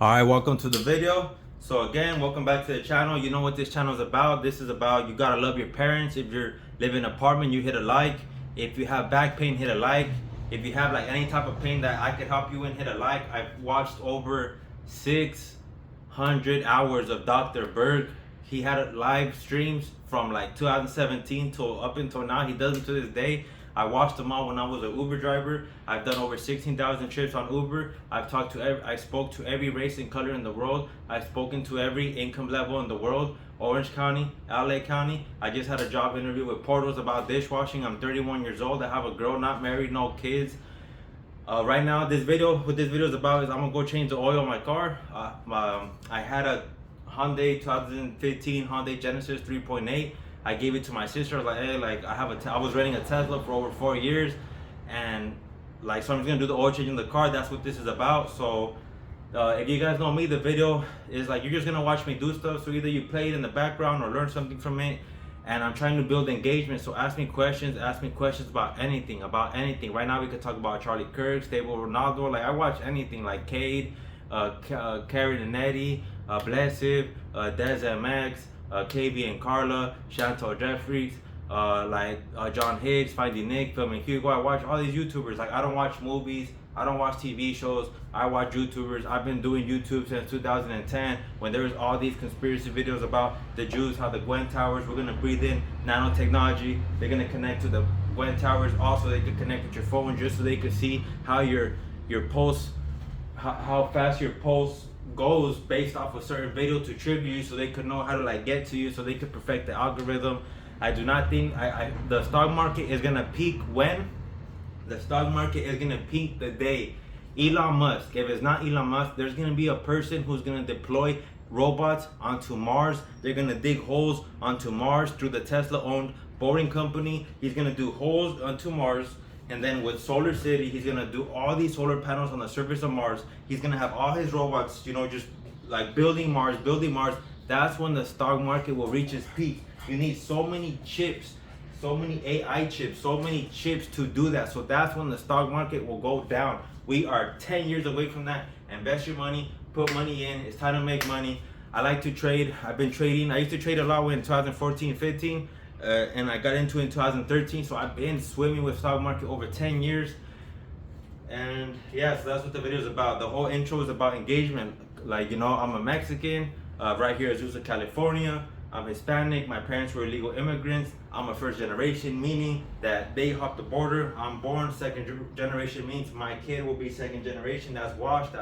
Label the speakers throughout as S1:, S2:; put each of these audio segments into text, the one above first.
S1: Alright, welcome to the video. So again, welcome back to the channel. You know what this channel is about. This is about you gotta love your parents. If you're living in an apartment, you hit a like. If you have back pain, hit a like. If you have like any type of pain that I could help you in, hit a like. I've watched over 600 hours of Dr. Berg. He had live streams from like 2017 till up until now. He does them to this day. I watched them all when I was an Uber driver. I've done over 16,000 trips on Uber. I spoke to every race and color in the world. I've spoken to every income level in the world. Orange County, LA County. I just had a job interview with Portals about dishwashing. I'm 31 years old. I have a girl, not married, no kids. Right now, what this video is about is I'm gonna go change the oil on my car. I had a Hyundai 2015 Hyundai Genesis 3.8. I gave it to my sister. I was like, hey, like I was renting a Tesla for over 4 years, and like so I'm just gonna do the oil change in the car. That's what this is about. So if you guys know me, the video is like you're just gonna watch me do stuff. So either you play it in the background or learn something from it. And I'm trying to build engagement. So ask me questions about anything, Right now we could talk about Charlie Kirk, Stable Ronaldo. Like I watch anything like Cade, Karen and Eddie, Blessed, Des MX, KB and Carla, Chantal Jeffries, John Higgs, Finding Nick, Filming Hugo. I watch all these YouTubers. Like I don't watch movies, I don't watch TV shows, I watch YouTubers. I've been doing YouTube since 2010 when there was all these conspiracy videos about the Jews, how the Gwen Towers were gonna breathe in nanotechnology. They're gonna connect to the Gwen Towers. Also, they could connect with your phone just so they could see how your pulse, how fast your pulse goes based off a certain video to trigger you, so they could know how to like get to you, so they could perfect the algorithm. I do not think the stock market is gonna peak when the stock market is gonna peak the day Elon Musk. If it's not Elon Musk, there's gonna be a person who's gonna deploy robots onto Mars. They're gonna dig holes onto Mars through the Tesla-owned boring company. He's gonna do holes onto Mars. And then with Solar City, he's gonna do all these solar panels on the surface of Mars. He's gonna have all his robots, just like building Mars. That's when the stock market will reach its peak. You need so many chips, so many AI chips, so many chips to do that. So that's when the stock market will go down. We are 10 years away from that. Invest your money, put money in. It's time to make money. I like to trade. I've been trading. I used to trade a lot in 2014, 15. And I got into it in 2013, so I've been swimming with stock market over 10 years. And yeah, so that's what the video is about. The whole intro is about engagement. Like, I'm a Mexican, right here in Azusa, California. I'm Hispanic. My parents were illegal immigrants. I'm a first generation, meaning that they hopped the border. I'm born. Second generation means my kid will be second generation. That's washed.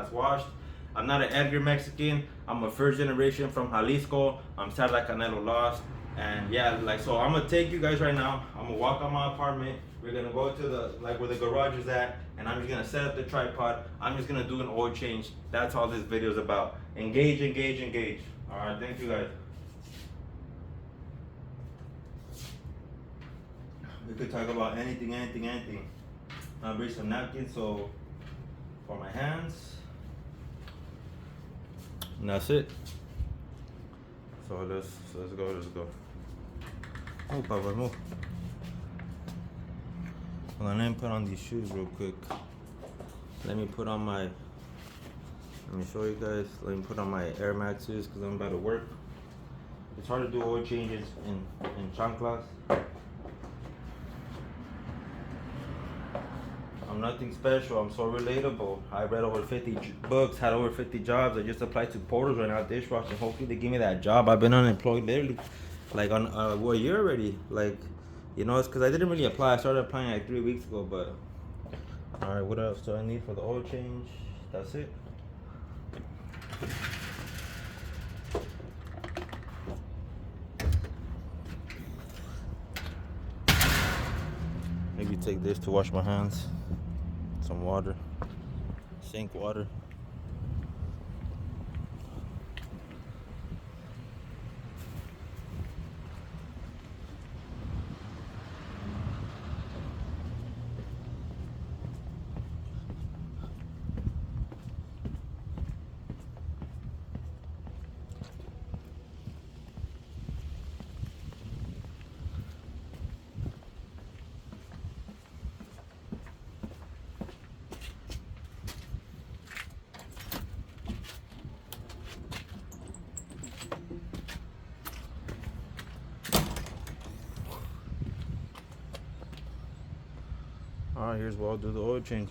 S1: I'm not an Edgar Mexican. I'm a first generation from Jalisco. I'm sad like Canelo lost. And yeah, so I'm gonna take you guys right now. I'm gonna walk on my apartment. We're gonna go to the where the garage is at, and I'm just gonna set up the tripod. I'm just gonna do an oil change. That's all this video is about. Engage. All right, thank you guys. We could talk about anything. I'll bring some napkins for my hands. And that's it. So let's go. Oh, Papa, move. Hold on, let me put on these shoes real quick. Let me show you guys. Let me put on my Air Maxes because I'm about to work. It's hard to do oil changes in chanclas. I'm nothing special. I'm so relatable. I read over 50 books, had over 50 jobs. I just applied to Portals right now, dishwashing. Hopefully they give me that job. I've been unemployed literally like on a year already. It's because I didn't really apply. I started applying like 3 weeks ago, but all right, what else do I need for the oil change? That's it. Maybe take this to wash my hands. Some water, sink water. here as well, do the oil change.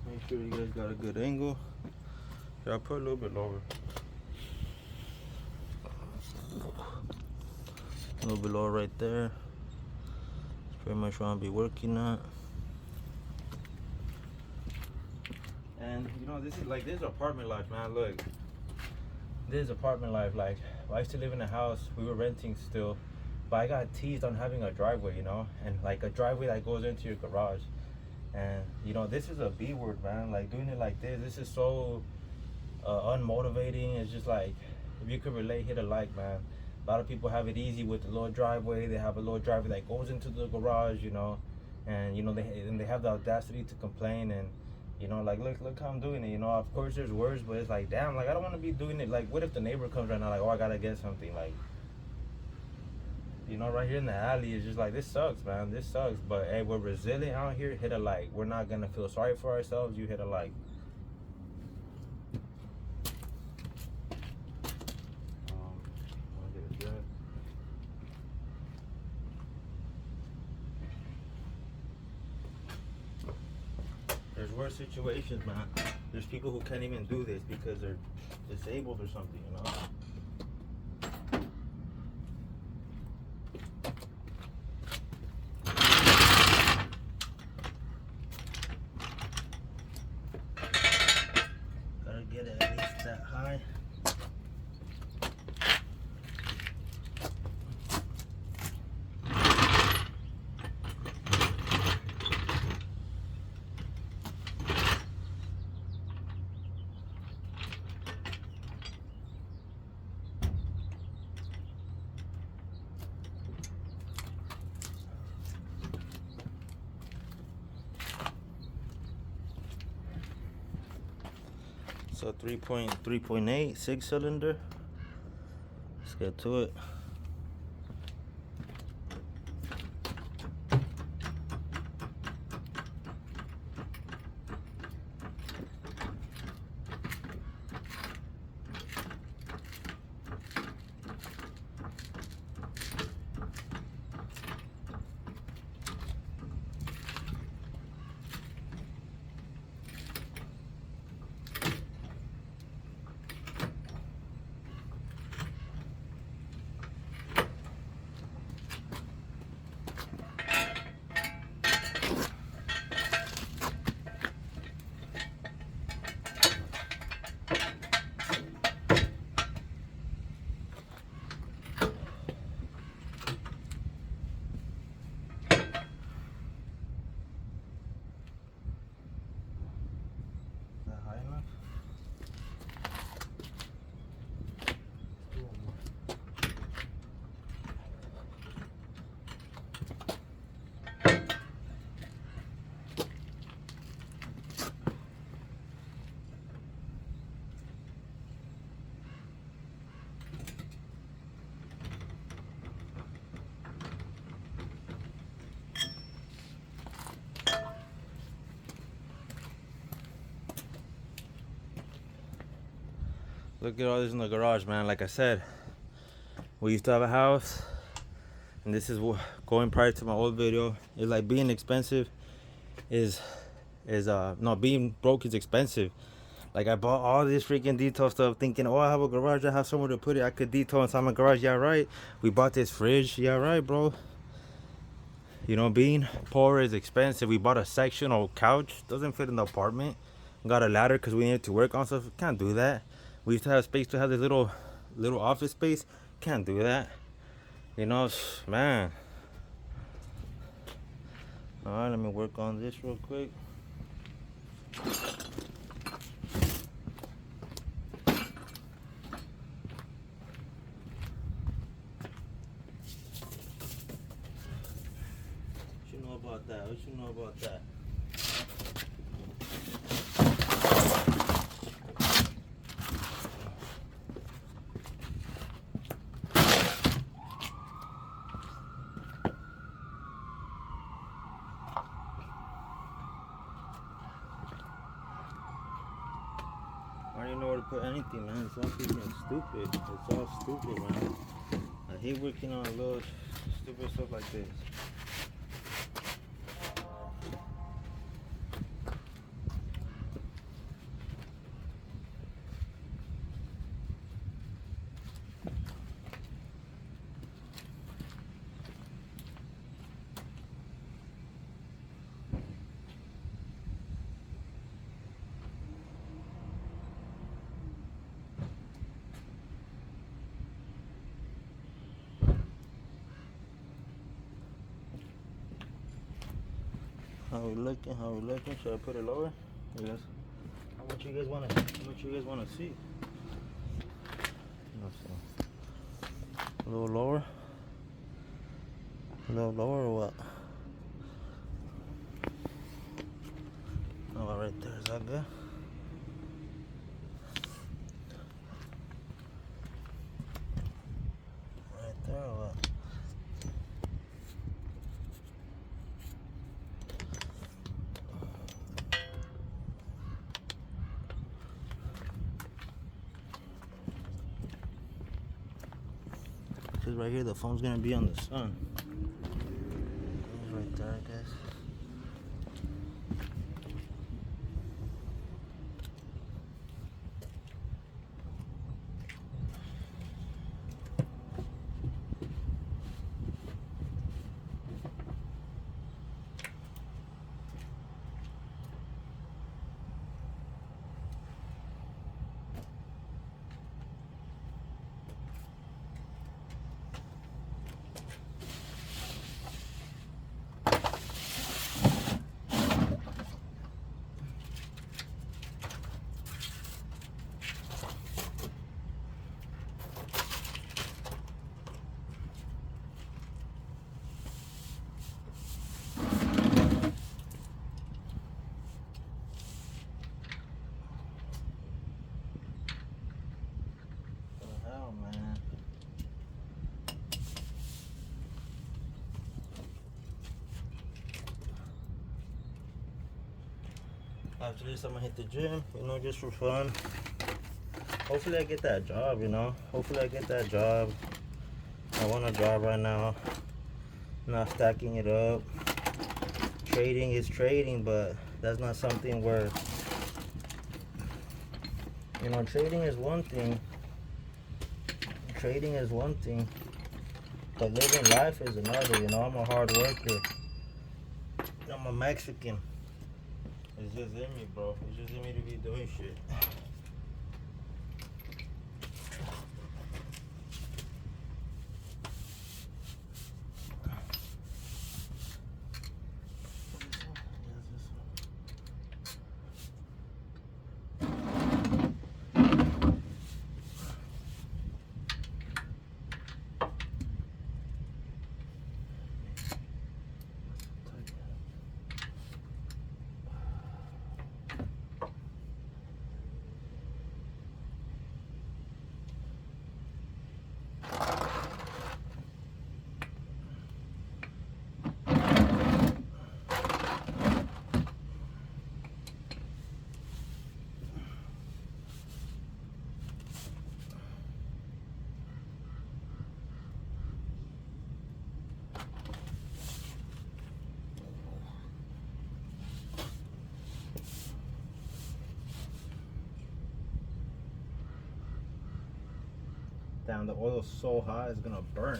S1: Make sure you guys got a good angle. Here, I'll put a little bit lower. A little bit lower right there. That's pretty much what I'll be working at. And you know, this is apartment life, man. Look, this is apartment life. Like, I used to live in a house. We were renting still, but I got teased on having a driveway, you know, and like a driveway that goes into your garage. And you know, this is a B word, man. Like, doing it like this is so unmotivating. It's just like, if you could relate, hit a like, man. A lot of people have it easy with the little driveway. They have a little driveway that goes into the garage, you know, and you know, they have the audacity to complain. And you know, like, look how I'm doing it. You know, of course there's words, but it's like, damn, like, I don't want to be doing it. Like, what if the neighbor comes right now, like, oh, I gotta get something, like, you know, right here in the alley. It's just like, this sucks, man. This sucks. But hey, we're resilient out here. Hit a like. We're not gonna feel sorry for ourselves. You hit a like. There's worse situations, man. There's people who can't even do this because they're disabled or something, you know? Gotta get it at least that high. So 3.8 6-cylinder. Let's get to it. Look at all this in the garage, man. Like I said, we used to have a house, and this is going prior to my old video. It's like being expensive is no, being broke is expensive. Like, I bought all this freaking detail stuff thinking, oh, I have a garage, I have somewhere to put it, I could detail inside my garage. Yeah, right. We bought this fridge. Yeah, right, bro. You know, being poor is expensive. We bought a sectional couch, doesn't fit in the apartment. Got a ladder because we needed to work on stuff. Can't do that. We used to have space to have this little little office space. Can't do that. You know, man. All right, let me work on this real quick. What you know about that? What you know about that? I don't even know where to put anything, man. It's all freaking stupid. It's all stupid, man. I hate working on little stupid stuff like this. How we looking? How we looking? Should I put it lower? Yes. How much you guys wanna? How much you guys wanna see? Let's see. A little lower. A little lower or what? Oh, right there. Is that good? Right there or what? Because right here the phone's gonna be on the sun. It's right there, I guess. After this, I'm gonna hit the gym, you know, just for fun. Hopefully, I get that job, you know. Hopefully, I get that job. I want a job right now. Not stacking it up. Trading is trading, but that's not something where, you know, trading is one thing. Trading is one thing. But living life is another, you know. I'm a hard worker. I'm a Mexican. It's just in me, bro. It's just in me to be doing shit. Damn, the oil's so hot, it's gonna burn.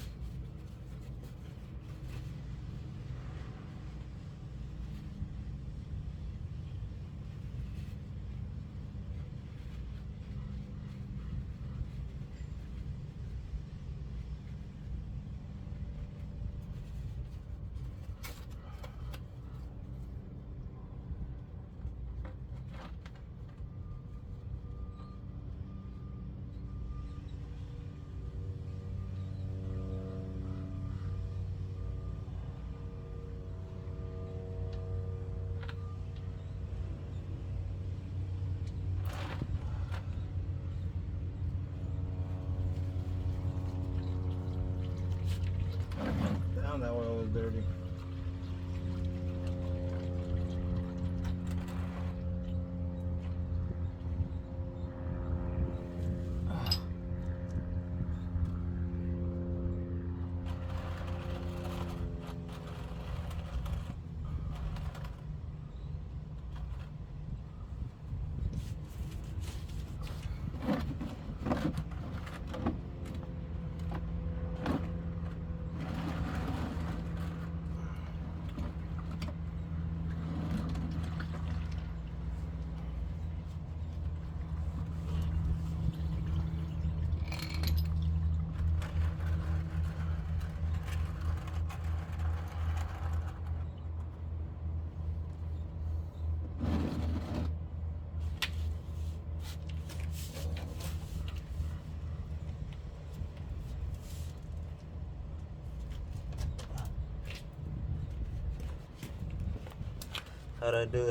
S2: How'd I do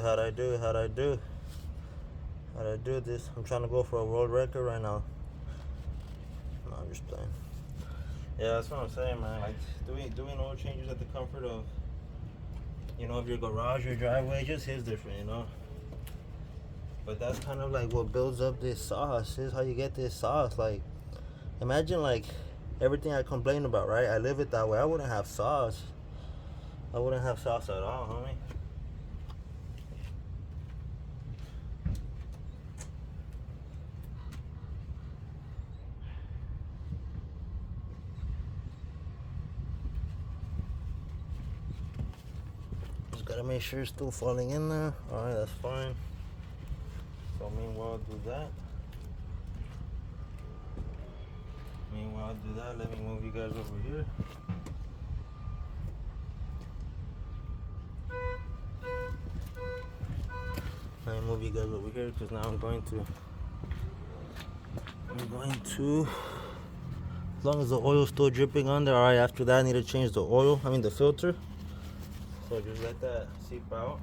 S2: this? I'm trying to go for a world record right now. No, I'm just playing. Yeah, that's what I'm saying, man. Like doing oil changes at the comfort of, of your garage, your driveway, just hits different, But that's kind of like what builds up this sauce. This is how you get this sauce. Like, imagine like everything I complain about, right? I live it that way. I wouldn't have sauce. I wouldn't have sauce at all, homie. Just gotta make sure it's still falling in there. Alright, that's fine. So meanwhile, do that. Let me move you guys over here. Let me move you guys over here because now I'm going to, as long as the oil's still dripping on there. Alright, after that I need to change the filter. So just let that seep out.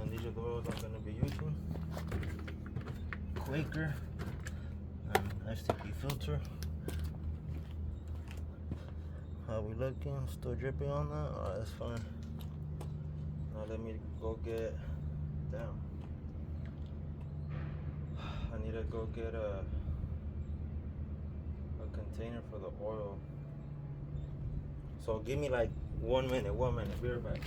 S2: And these are the oils I'm going to be using. Quaker and STP filter. How we looking? Still dripping on that? Alright, that's fine. Now let me go get down. I need to go get a container for the oil. So give me like 1 minute, be right back.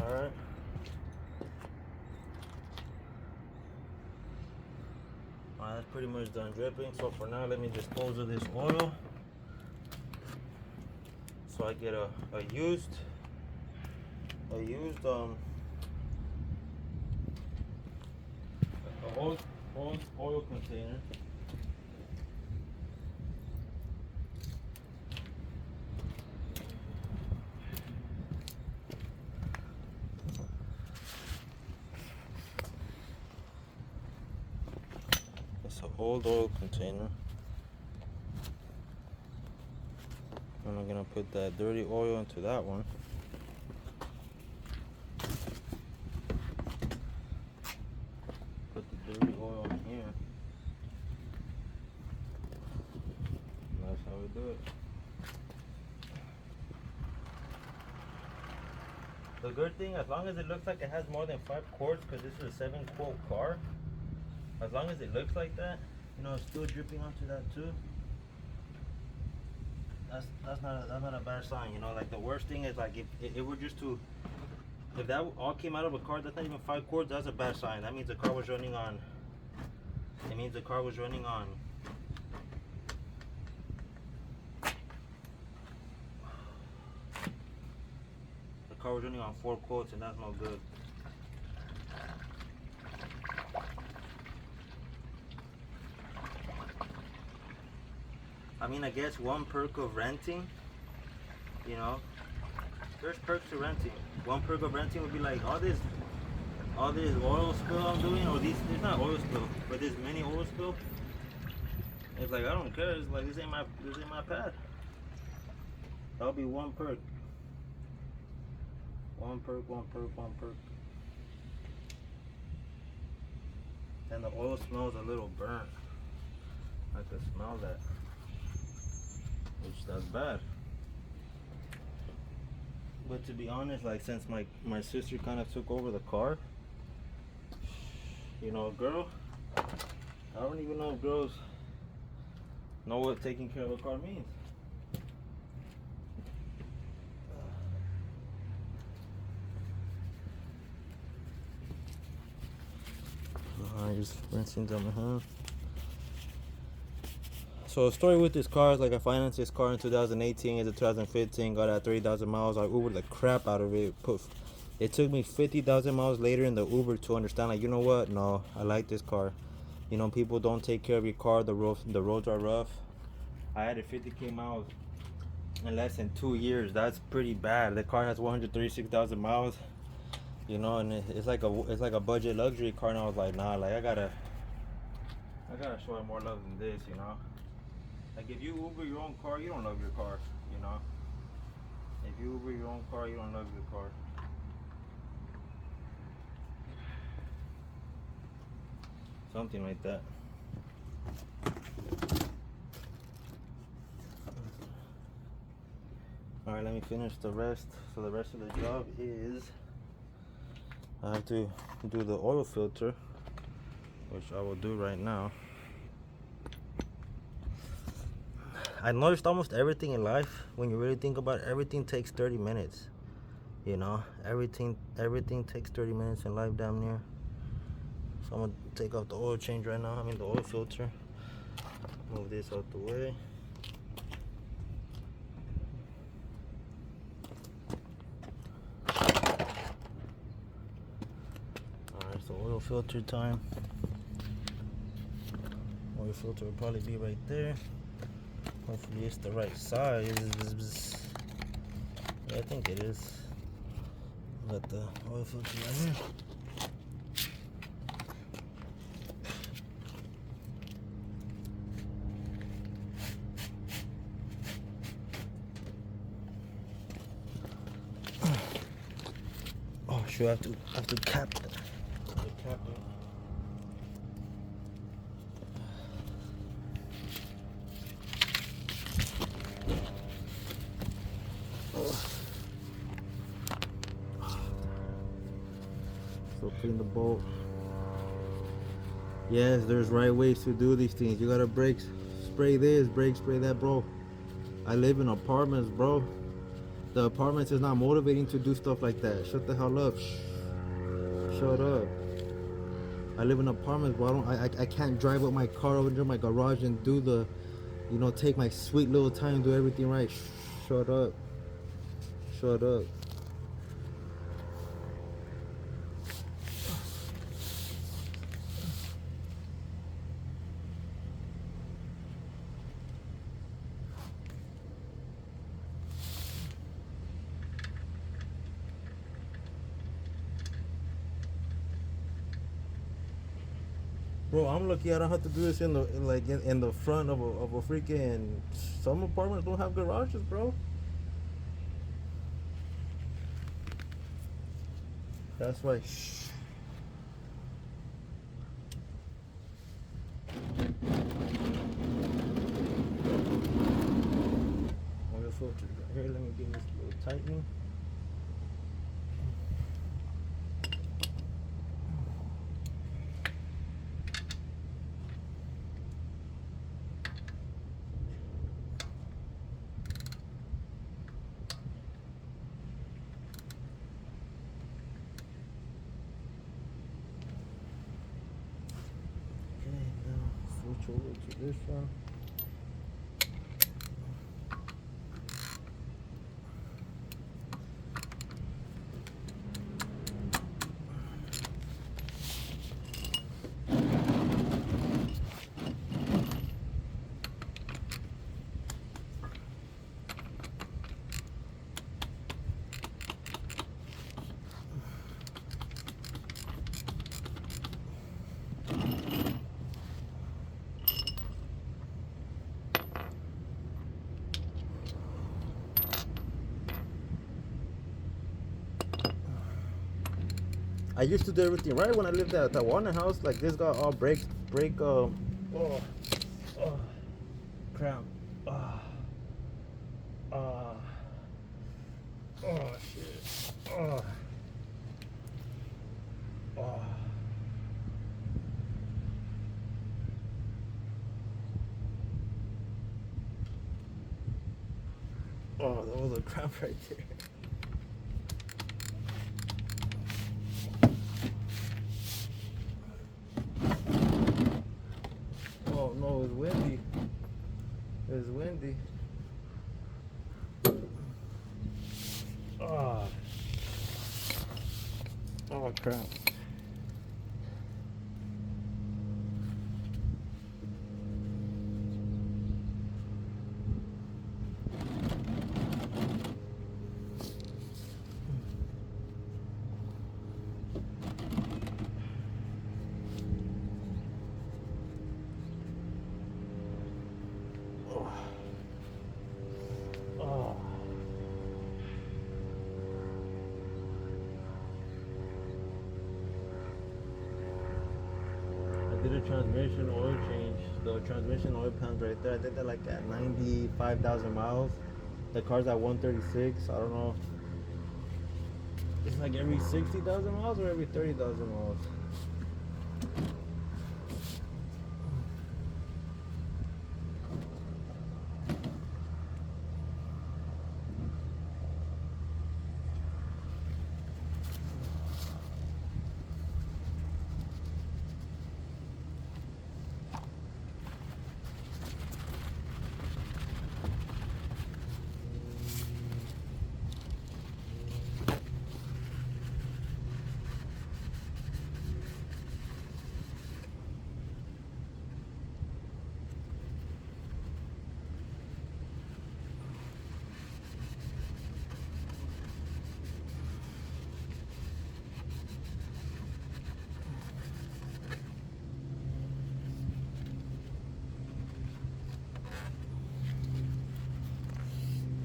S2: Alright. Alright, that's pretty much done dripping. So for now, let me dispose of this oil. So I get a used old oil container. It's an old oil container. And I'm gonna put that dirty oil into that one. Put the dirty oil in here. And that's how we do it. The good thing, as long as it looks like it has more than 5 quarts, because this is a 7-quart car, as long as it looks like that, it's still dripping onto that too. That's not a bad sign, Like the worst thing is like if it were just if that all came out of a car that's not even 5 quarts, that's a bad sign. That means the car was running on. It means the car was running on. The car was running on 4 quarts, and that's no good. I mean, I guess one perk of renting, There's perks to renting. One perk of renting would be like all this oil spill I'm doing, or these, there's not oil spill, but there's mini oil spill. It's like, I don't care. It's like, this ain't my pad. That'll be one perk. One perk. And the oil smells a little burnt. I can smell that, which that's bad. But to be honest, like, since my sister kind of took over the car, you know, a girl, I don't even know if girls know what taking care of a car means. I just rinsing down my hand. So the story with this car is, like, I financed this car in 2018. It's a 2015. Got it at 30,000 miles. I Ubered the crap out of it. It took me 50,000 miles later in the Uber to understand, like, you know what? No, I like this car. You know, people don't take care of your car. The roads are rough. I added 50K miles in less than 2 years. That's pretty bad. The car has 136,000 miles. You know, and it's like a budget luxury car. And I was like, nah, like, I gotta show it more love than this, you know. Like, if you Uber your own car, you don't love your car, you know. If you Uber your own car, you don't love your car. Something like that. Alright, let me finish the rest. So the rest of the job is, I have to do the oil filter, which I will do right now. I noticed almost everything in life, when you really think about it, everything takes 30 minutes. You know, everything takes 30 minutes in life, damn near. So I'm gonna take off the oil change right now. I mean the oil filter. Move this out the way. Alright, so oil filter time. Oil filter will probably be right there. Hopefully it's the right size. Yeah, I think it is. Got the oil filter right here. Oh shoot, I have to cap it. So clean the bolt. Yes, there's right ways to do these things. You gotta brake spray this, brake spray that, bro. I live in apartments, bro. The apartments is not motivating to do stuff like that. Shut the hell up. Shut up. I live in apartments, bro. I can't drive up my car over to my garage and do the, you know, take my sweet little time and do everything right. Shut up. Shut up. Bro, I'm lucky I don't have to do this in the front of a freaking. Some apartments don't have garages, bro. That's why. Oil filter right here. Let me give this a little tightening. Over to this one. I used to do everything right when I lived at that Warner house. Like this got all break. Oh, cramp. Oh, oh, oh shit. Oh, oh. Oh, that was a cramp right there. Oh no, it's windy. It's windy. Oh, oh crap. Oh. Oh. I did a transmission oil change. The transmission oil pan's right there. I did that like at 95,000 miles. The car's at 136. I don't know. It's like every 60,000 miles or every 30,000 miles.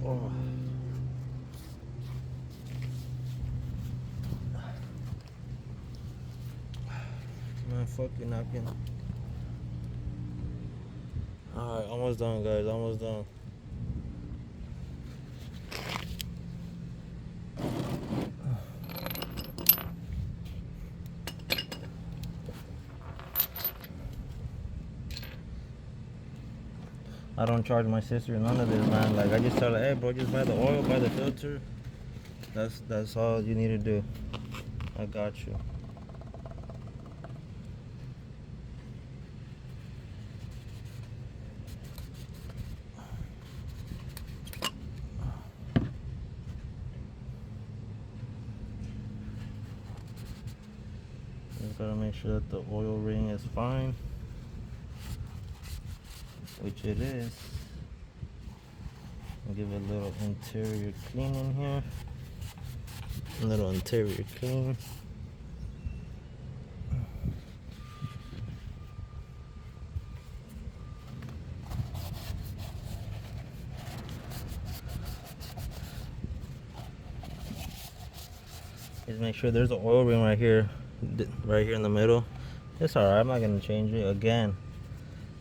S2: Oh. Man, fuck your napkin. Alright, almost done, guys. Almost done. I don't charge my sister none of this, man. Like I just tell her, hey, bro, just buy the oil, buy the filter. That's all you need to do. I got you. Just gotta make sure that the oil ring is fine, which it is. Give it a little interior clean in here. A little interior clean. Just make sure there's an oil ring right here in the middle. It's alright, I'm not gonna change it again.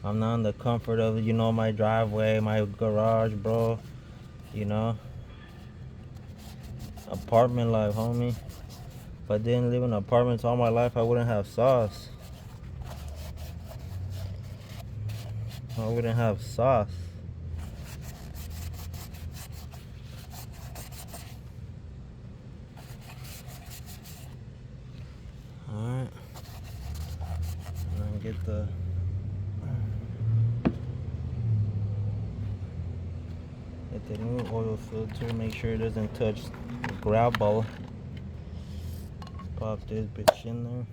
S2: I'm not in the comfort of, you know, my driveway, my garage, bro. You know, apartment life, homie. If I didn't live in apartments all my life, I wouldn't have sauce. I wouldn't have sauce. Alright. And then get the new oil filter. Make sure it doesn't touch the gravel. Pop this bitch in there.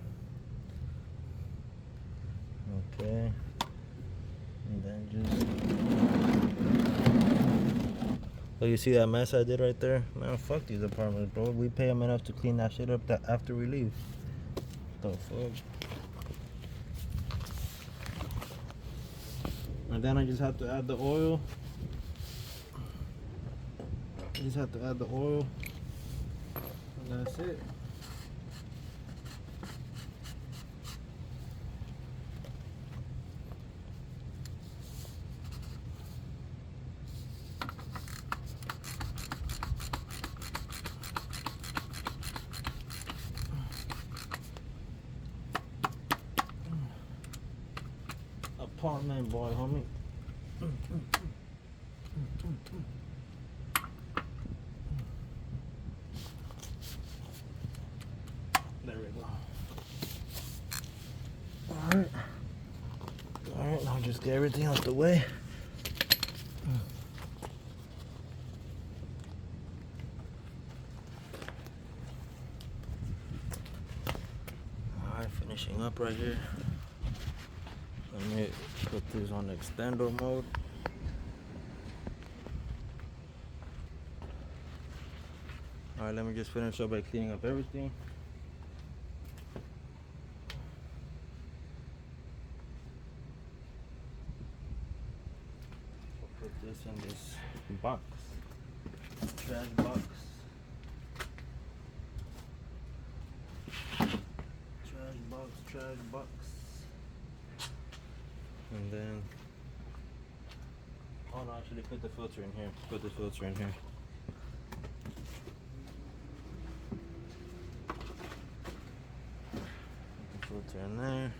S2: Okay. And then just... Oh, you see that mess I did right there? Man, fuck these apartments, bro. We pay them enough to clean that shit up after we leave. The fuck? And then I just have to add the oil. Just have to add the oil.
S1: That's it.
S2: Apartment boy, homie. There we go. Alright. Alright, now just get everything out the way. Alright, finishing up right here. Let me put this on extendo mode. Alright, let me just finish up by cleaning up everything. I'll put this in this box. Trash box. Trash box. And then, oh no, actually put the filter in here. Put the filter in here. Put the filter in there.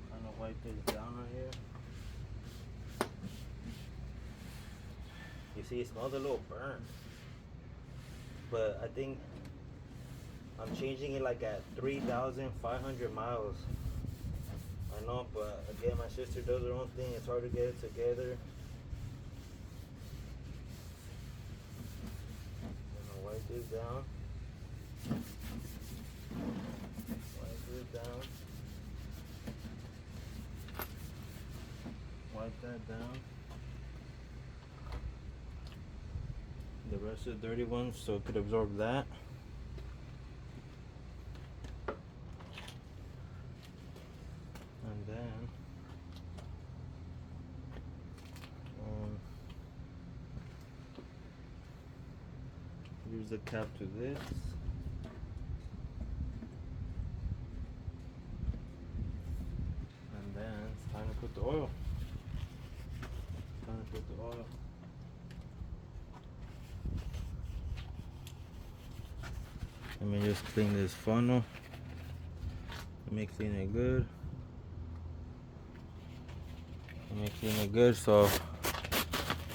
S2: Kind of wipe this down right here. You see, it smells a little burnt. But I think I'm changing it like at 3,500 miles. I know, but again, my sister does her own thing. It's hard to get it together. I'm gonna wipe this down. Wipe this down. Wipe that down. The rest of the dirty ones so it could absorb that. And then use the cap to this. And then it's time to put the oil. Time to put the oil. Let me just clean this funnel. Let me clean it good. Let me clean it good so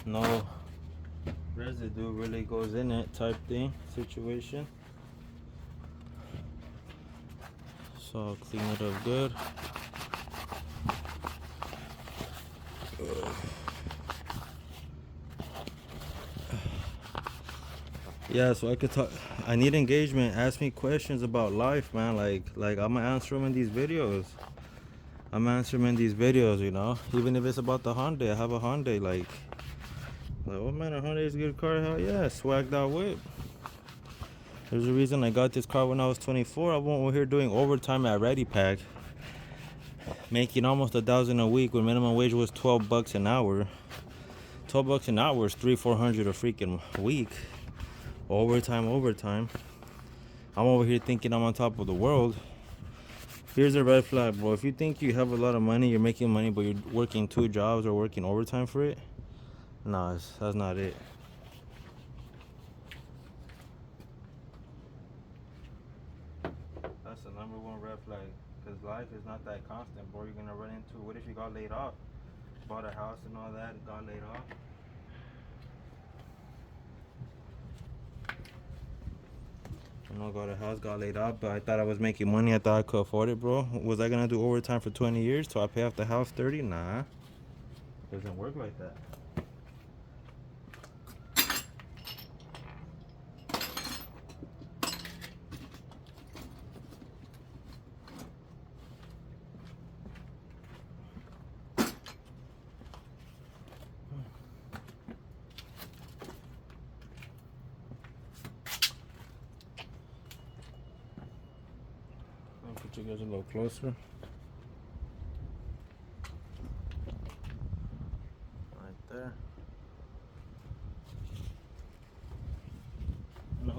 S2: no residue really goes in it type thing situation. So I'll clean it up good. Yeah, so I could talk. I need engagement. Ask me questions about life, man. Like I'm gonna answer them in these videos. I'm answering in these videos, you know. Even if it's about the Hyundai, I have a Hyundai. Like oh man, a Hyundai is a good car. Hell yeah, swagged out whip. There's a reason I got this car when I was 24. I went over here doing overtime at Ready Pack, making almost $1,000 a week when minimum wage was 12 bucks an hour. 12 bucks an hour is 300-400 a freaking week. Overtime. I'm over here thinking I'm on top of the world. Here's a red flag, bro. If you think you have a lot of money, you're making money, but you're working 2 jobs or working overtime for it, nah, that's not it. That's the #1 red flag. Because life is not that constant, bro. You're gonna run into, what if you got laid off? Bought a house and all that, got laid off. You know, got a house, got laid off, but I thought I was making money. I thought I could afford it, bro. Was I gonna do overtime for 20 years till I pay off the house 30? Nah. Doesn't work like that. Put you guys a little closer. Right there.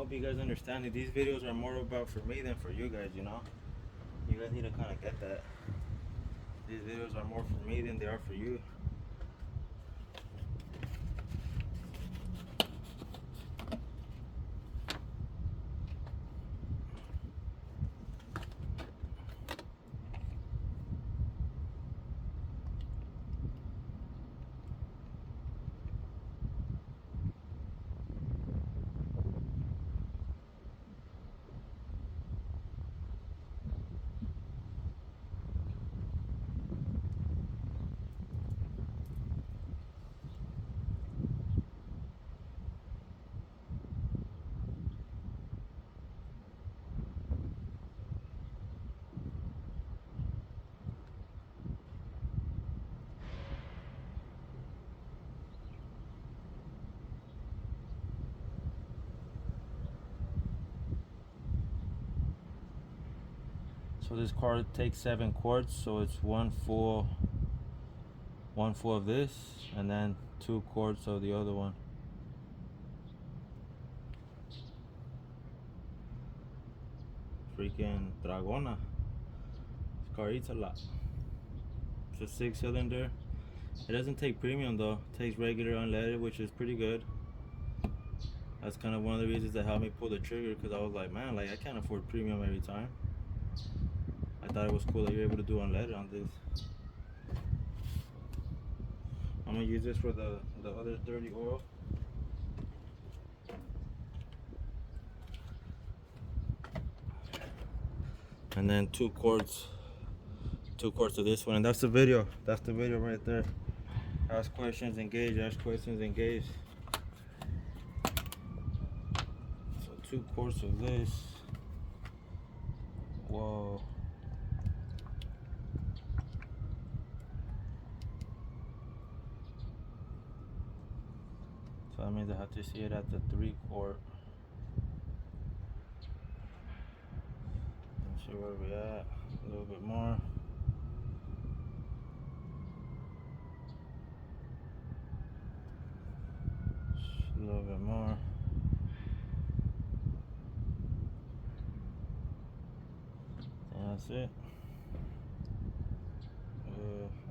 S1: hope you guys understand that these videos are more about for me than for you guys, you know? You guys need to kind of get that. These videos are more for me than they are for you. So this car takes 7 quarts, so it's one full of this, and then 2 quarts of the other one. Freaking Dragona. This car eats a lot. It's a 6-cylinder. It doesn't take premium though. It takes regular unleaded, which is pretty good. That's kind of one of the reasons that helped me pull the trigger, because I was like, man, like I can't afford premium every time. I thought it was cool that you're able to do unleaded on this. I'm gonna use this for the other dirty oil. And then 2 quarts of this one, and that's the video. That's the video right there. Ask questions, engage. Ask questions, engage. So 2 quarts of this. Whoa. So that means I have to see it at the 3 quart. Let's see where we at. A little bit more. A little bit more. And that's it.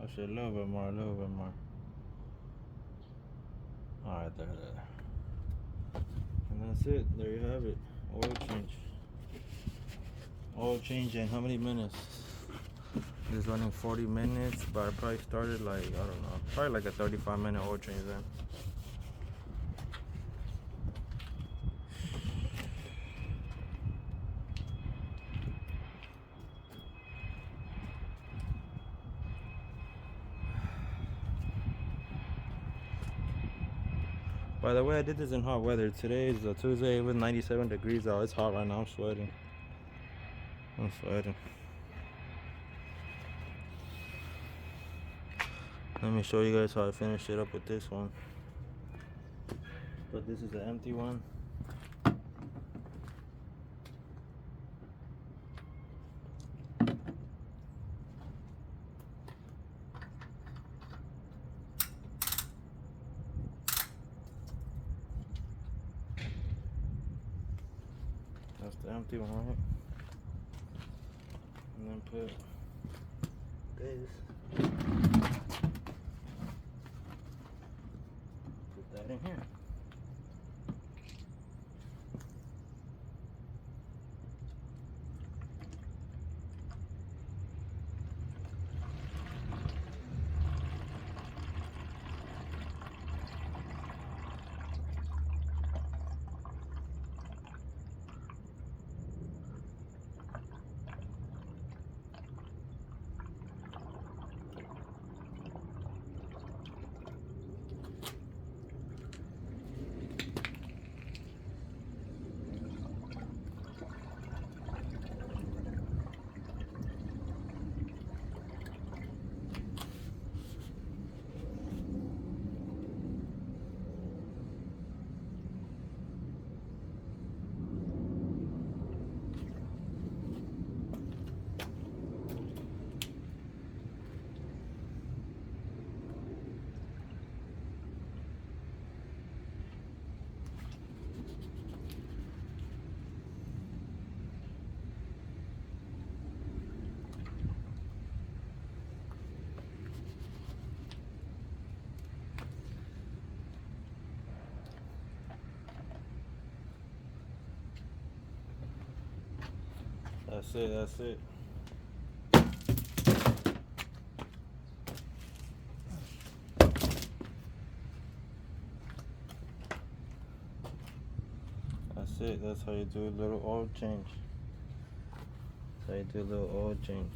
S1: Actually, a little bit more. Alright, there. And that's it. There you have it. Oil change. Oil change in how many minutes? It's running 40 minutes, but I probably started like, I don't know, probably like a 35-minute oil change then. By the way, I did this in hot weather. Today is a Tuesday with 97 degrees out. It's hot right now. I'm sweating. Let me show you guys how I finished it up with this one. But this is the empty one. That's the empty one, right? And then put this. Put that in here.
S2: That's it. That's it. That's it. That's how you do a little oil change. That's how you do a little oil change.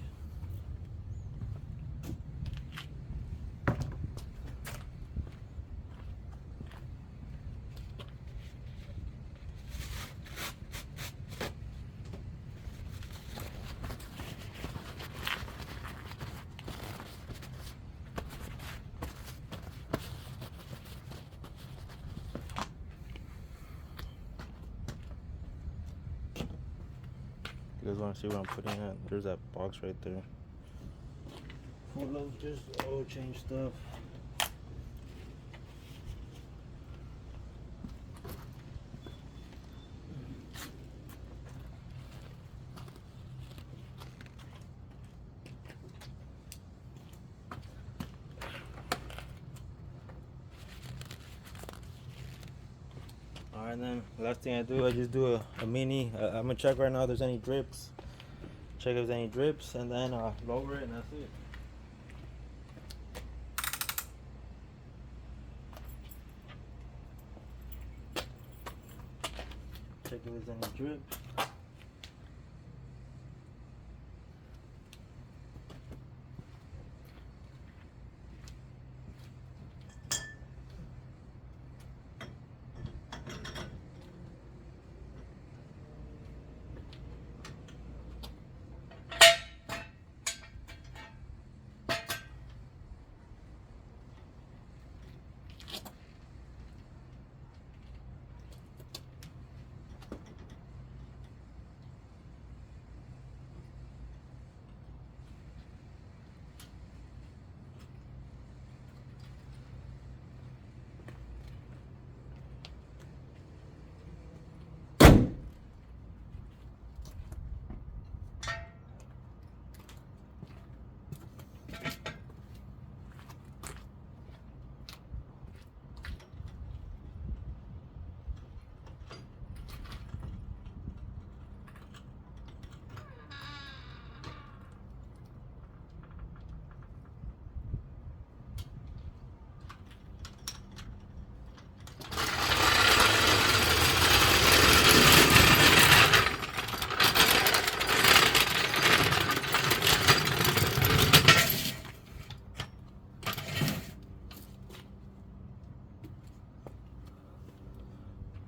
S2: You guys want to see what I'm putting at? There's that box right there. Full of just oil change stuff. Alright then, last thing I do, I just do a mini, I'm gonna check right now if there's any drips. Check if there's any drips and then lower it and that's it. Check if there's any drips.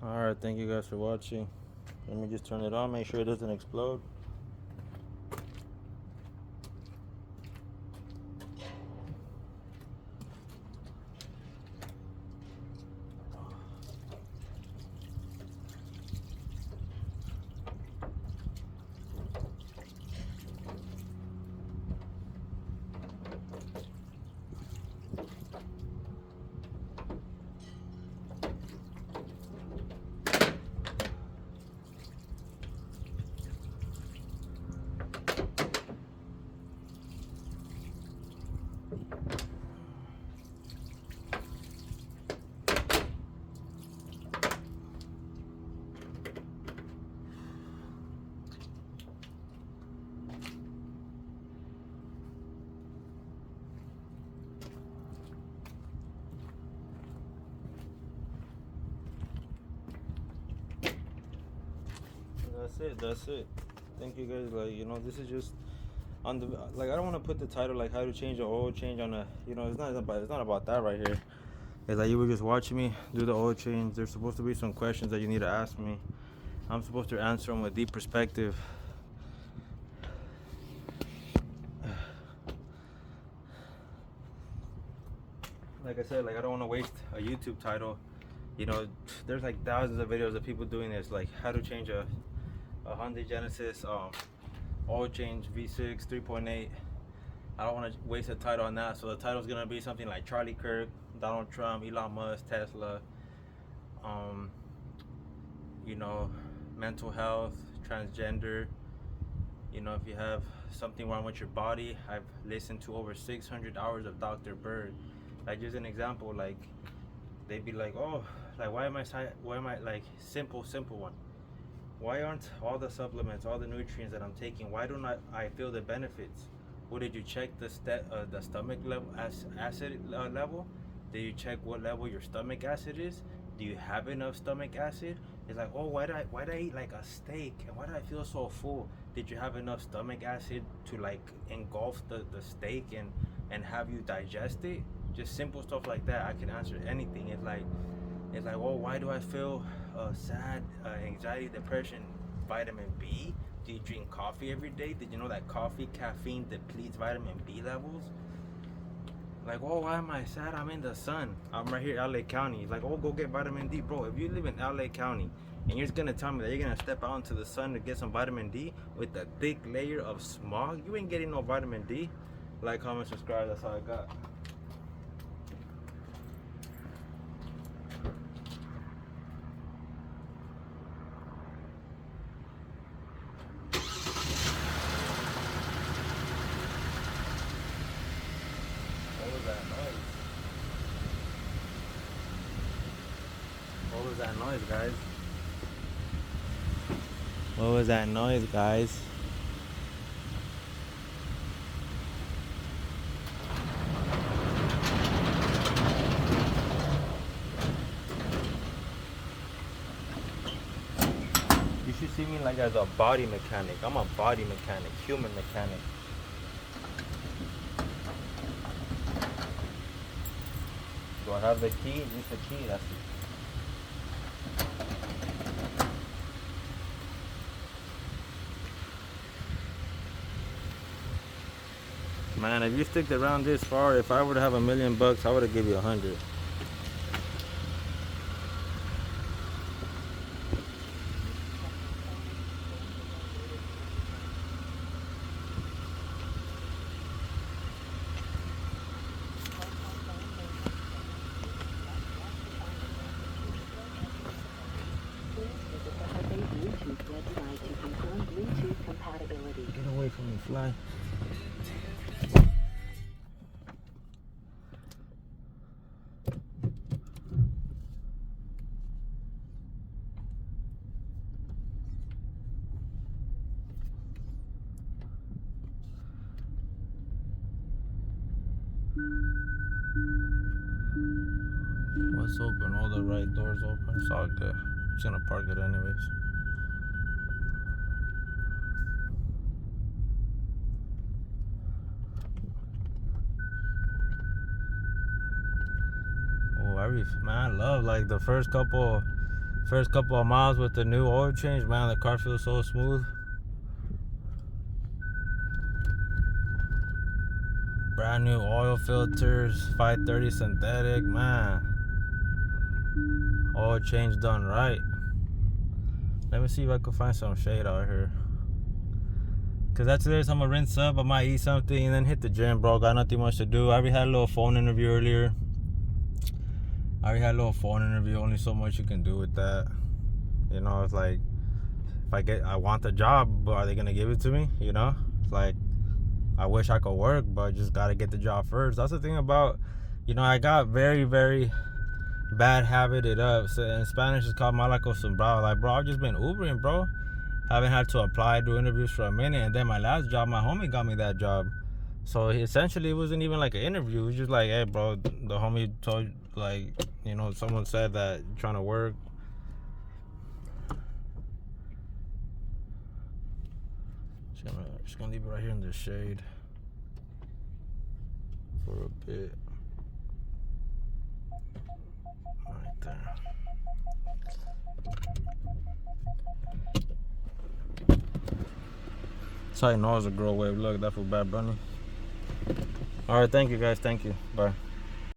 S2: Alright, thank you guys for watching. Let me just turn it on, make sure it doesn't explode. That's it. Thank you guys. Like, you know, this is just on the, like, I don't want to put the title like how to change the oil change on a, you know, it's not about that right here. It's like you were just watching me do the oil change. There's supposed to be some questions that you need to ask me. I'm supposed to answer them with deep perspective. Like I said, like, I don't want to waste a YouTube title. You know, there's like thousands of videos of people doing this, like how to change a Hyundai Genesis oil change V6 3.8. I don't want to waste a title on that, so the title's gonna be something like Charlie Kirk, Donald Trump, Elon Musk, Tesla, you know, mental health, transgender. You know, if you have something wrong with your body, I've listened to over 600 hours of Dr. Berg. Like, just an example, like, they'd be like, oh, like, why am I like simple one?
S1: Why aren't all the supplements, all the nutrients that I'm taking, why don't I feel the benefits? Well, did you check the stomach level acid level? Did you check what level your stomach acid is? Do you have enough stomach acid? It's like, oh, why did I eat like a steak and why did I feel so full? Did you have enough stomach acid to like engulf the steak and have you digest it? Just simple stuff like that. I can answer anything. It's like, oh, why do I feel sad, anxiety, depression? Vitamin B. Do you drink coffee every day? Did you know that coffee caffeine depletes vitamin B levels? Like, oh, why am I sad? I'm in the sun. I'm right here, LA County. Like, oh, go get vitamin D, bro. If you live in LA County and you're just gonna tell me that you're gonna step out into the sun to get some vitamin D with a thick layer of smog, you ain't getting no vitamin D. Like, comment, subscribe. That's all I got. What was that noise, guys? What was that noise, guys? You should see me like as a body mechanic. I'm a body mechanic, human mechanic. Do I have the key? Use the key. That's it. Man, if you stick around this far, if I were to have $1 million, I would have give you 100. Get away from me, fly. What's open? All the right doors open. It's all good. I'm just gonna park it anyways. Man, I love like the first couple of miles with the new oil change. Man, the car feels so smooth. Brand new oil filters, 530 synthetic. Man, oil change done right. Let me see if I can find some shade out here. Cause after this, I'm gonna rinse up. I might eat something and then hit the gym, bro. Got nothing much to do. I already had a little phone interview earlier. Only so much you can do with that. You know, it's like, if I want the job, but are they gonna give it to me? You know, it's like, I wish I could work, but I just gotta get the job first. That's the thing about, you know, I got very, very bad habited up. So in Spanish, it's called mala acostumbrado. Like, bro, I've just been Ubering, bro. Haven't had to apply, do interviews for a minute. And then my last job, my homie got me that job. So essentially, it wasn't even like an interview. It was just like, hey, bro, the homie told, like, you know, someone said that you're trying to work. Just gonna leave it right here in the shade for a bit. Right there. That's how you know it's a grow wave. Look, that's for Bad Bunny. All right, thank you guys. Thank you. Bye.